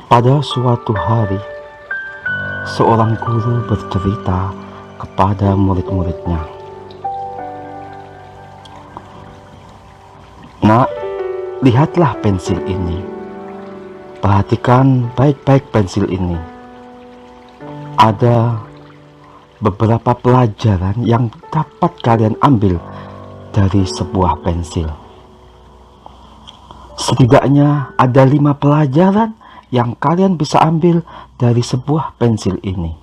Pada suatu hari, seorang guru bercerita kepada murid-muridnya, "Nak, lihatlah pensil ini. Perhatikan baik-baik pensil ini. Ada beberapa pelajaran yang dapat kalian ambil dari sebuah pensil. Setidaknya ada 5 pelajaran yang kalian bisa ambil dari sebuah pensil ini.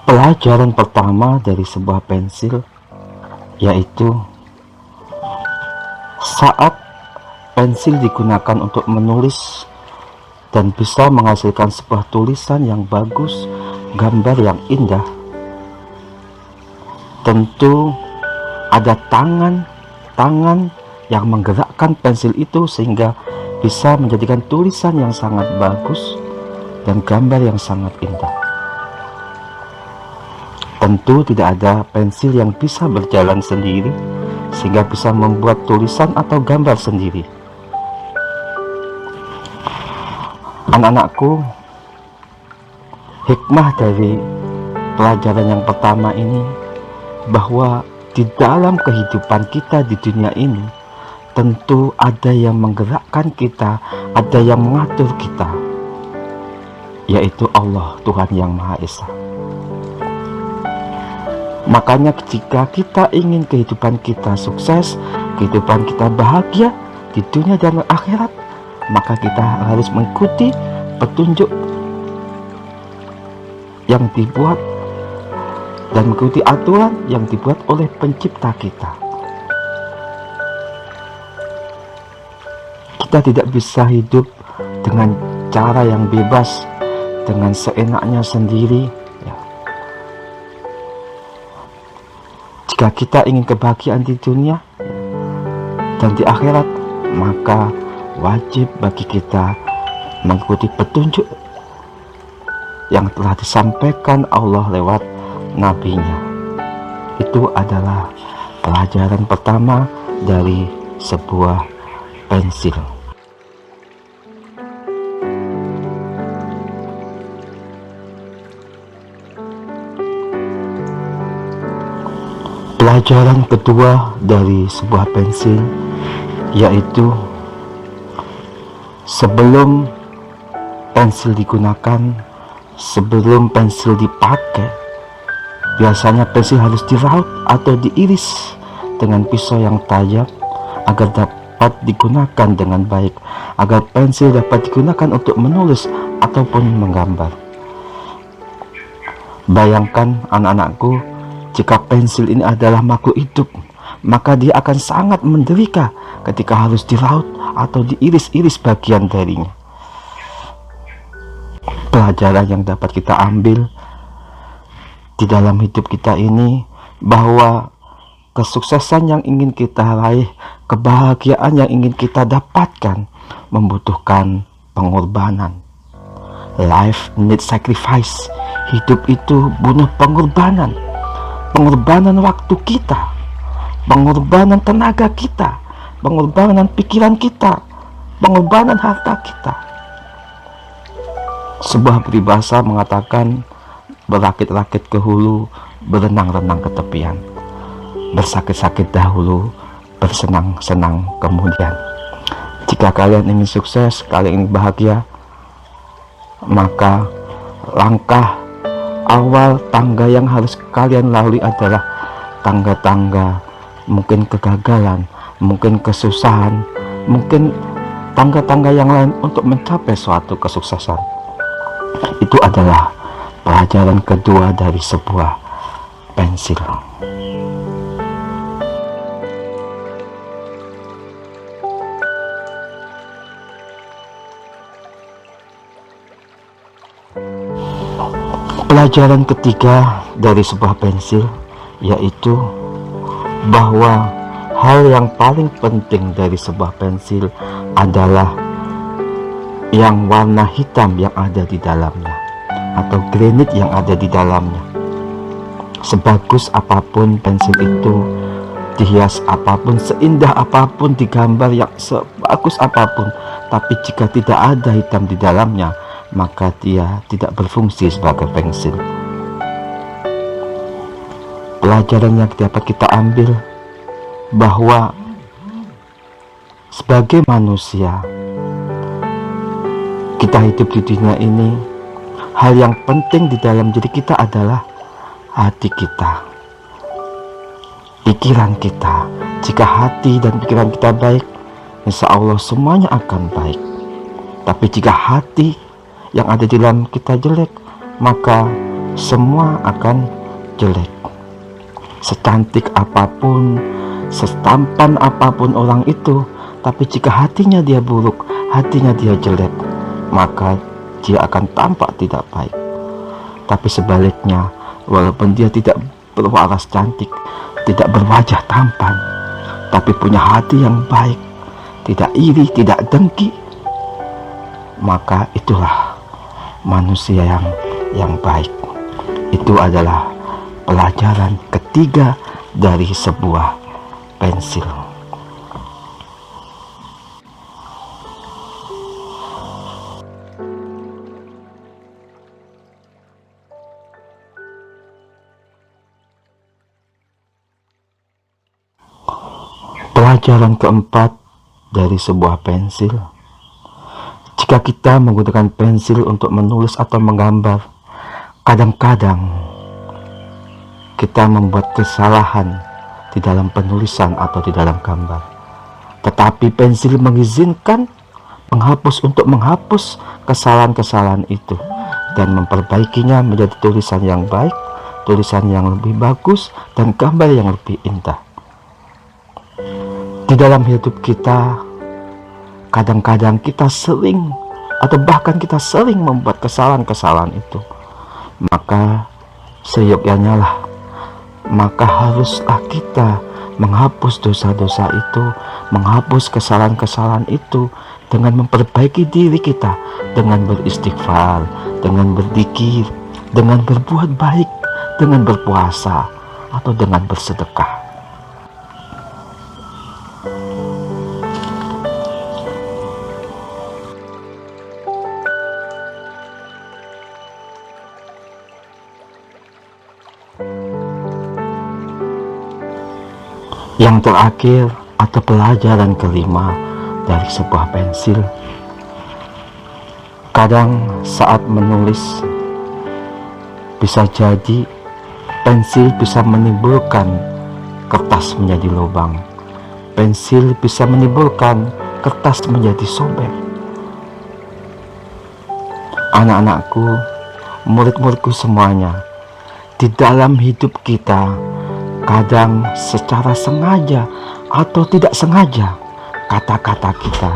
Pelajaran pertama dari sebuah pensil yaitu saat pensil digunakan untuk menulis dan bisa menghasilkan sebuah tulisan yang bagus, gambar yang indah, tentu ada tangan yang menggerakkan pensil itu sehingga bisa menjadikan tulisan yang sangat bagus dan gambar yang sangat indah. Tentu tidak ada pensil yang bisa berjalan sendiri sehingga bisa membuat tulisan atau gambar sendiri. Anak-anakku, hikmah dari pelajaran yang pertama ini bahwa di dalam kehidupan kita di dunia ini tentu ada yang menggerakkan kita, ada yang mengatur kita, yaitu Allah, Tuhan yang Maha Esa. Makanya jika kita ingin kehidupan kita sukses, kehidupan kita bahagia di dunia dan akhirat, maka kita harus mengikuti petunjuk yang dibuat dan mengikuti aturan yang dibuat oleh pencipta kita. Kita tidak bisa hidup dengan cara yang bebas, dengan seenaknya sendiri. Jika kita ingin kebahagiaan di dunia dan di akhirat, maka wajib bagi kita mengikuti petunjuk yang telah disampaikan Allah lewat nabinya. Itu adalah pelajaran pertama dari sebuah pensil. Pelajaran kedua dari sebuah pensil yaitu sebelum pensil digunakan, sebelum pensil dipakai, biasanya pensil harus diraut atau diiris dengan pisau yang tajam agar dapat digunakan dengan baik, agar pensil dapat digunakan untuk menulis ataupun menggambar. Bayangkan anak-anakku, jika pensil ini adalah makhluk hidup, maka dia akan sangat menderita ketika harus diraut atau diiris-iris bagian darinya. Pelajaran yang dapat kita ambil di dalam hidup kita ini bahwa kesuksesan yang ingin kita raih, kebahagiaan yang ingin kita dapatkan membutuhkan pengorbanan. Life needs sacrifice. Hidup itu butuh pengorbanan. Pengorbanan waktu kita, pengorbanan tenaga kita, pengorbanan pikiran kita, pengorbanan harta kita. Sebuah peribahasa mengatakan, berakit-rakit ke hulu, berenang-renang ke tepian. Bersakit-sakit dahulu, bersenang-senang kemudian. Jika kalian ingin sukses, kalian ingin bahagia, maka langkah awal tangga yang harus kalian lalui adalah tangga-tangga mungkin kegagalan, mungkin kesusahan, mungkin tangga-tangga yang lain untuk mencapai suatu kesuksesan. Itu adalah pelajaran kedua dari sebuah pensil. Pelajaran ketiga dari sebuah pensil yaitu bahwa hal yang paling penting dari sebuah pensil adalah yang warna hitam yang ada di dalamnya, atau granit yang ada di dalamnya. Sebagus apapun pensil itu, dihias apapun, seindah apapun, digambar yang sebagus apapun, tapi jika tidak ada hitam di dalamnya, maka dia tidak berfungsi sebagai pensil. Pelajaran yang dapat kita ambil bahwa sebagai manusia, kita hidup di dunia ini, hal yang penting di dalam diri kita adalah hati kita, pikiran kita. Jika hati dan pikiran kita baik, insya Allah semuanya akan baik. Tapi jika hati yang ada di dalam kita jelek, maka semua akan jelek. Secantik apapun, setampan apapun orang itu, tapi jika hatinya dia buruk, hatinya dia jelek, maka dia akan tampak tidak baik. Tapi sebaliknya, walaupun dia tidak berwaras cantik, tidak berwajah tampan, tapi punya hati yang baik, tidak iri, tidak dengki, maka itulah manusia yang baik. Itu adalah pelajaran ketiga dari sebuah pensil. Pelajaran keempat dari sebuah pensil, jika kita menggunakan pensil untuk menulis atau menggambar, kadang-kadang kita membuat kesalahan di dalam penulisan atau di dalam gambar. Tetapi pensil mengizinkan untuk menghapus kesalahan-kesalahan itu dan memperbaikinya menjadi tulisan yang baik, tulisan yang lebih bagus, dan gambar yang lebih indah. Di dalam hidup kita, kadang-kadang kita sering atau bahkan kita sering membuat kesalahan-kesalahan itu. Maka seyogyanya lah, maka haruslah kita menghapus dosa-dosa itu, menghapus kesalahan-kesalahan itu dengan memperbaiki diri kita, dengan beristighfar, dengan berzikir, dengan berbuat baik, dengan berpuasa, atau dengan bersedekah. Yang terakhir atau pelajaran kelima dari sebuah pensil, kadang saat menulis bisa jadi pensil bisa menimbulkan kertas menjadi lubang, pensil bisa menimbulkan kertas menjadi sobek. Anak-anakku, murid-muridku semuanya, di dalam hidup kita kadang secara sengaja atau tidak sengaja, kata-kata kita,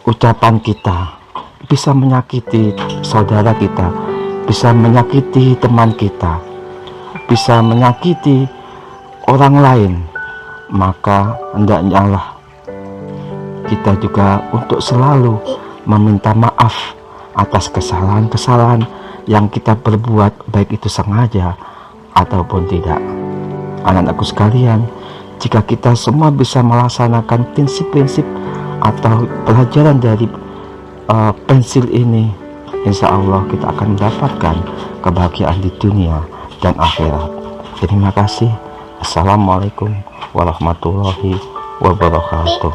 ucapan kita bisa menyakiti saudara kita, bisa menyakiti teman kita, bisa menyakiti orang lain. Maka hendaknya kita juga untuk selalu meminta maaf atas kesalahan-kesalahan yang kita perbuat, baik itu sengaja ataupun tidak. Anak-anakku sekalian, jika kita semua bisa melaksanakan prinsip-prinsip atau pelajaran dari pensil ini, insya Allah kita akan mendapatkan kebahagiaan di dunia dan akhirat. Terima kasih. Assalamualaikum warahmatullahi wabarakatuh.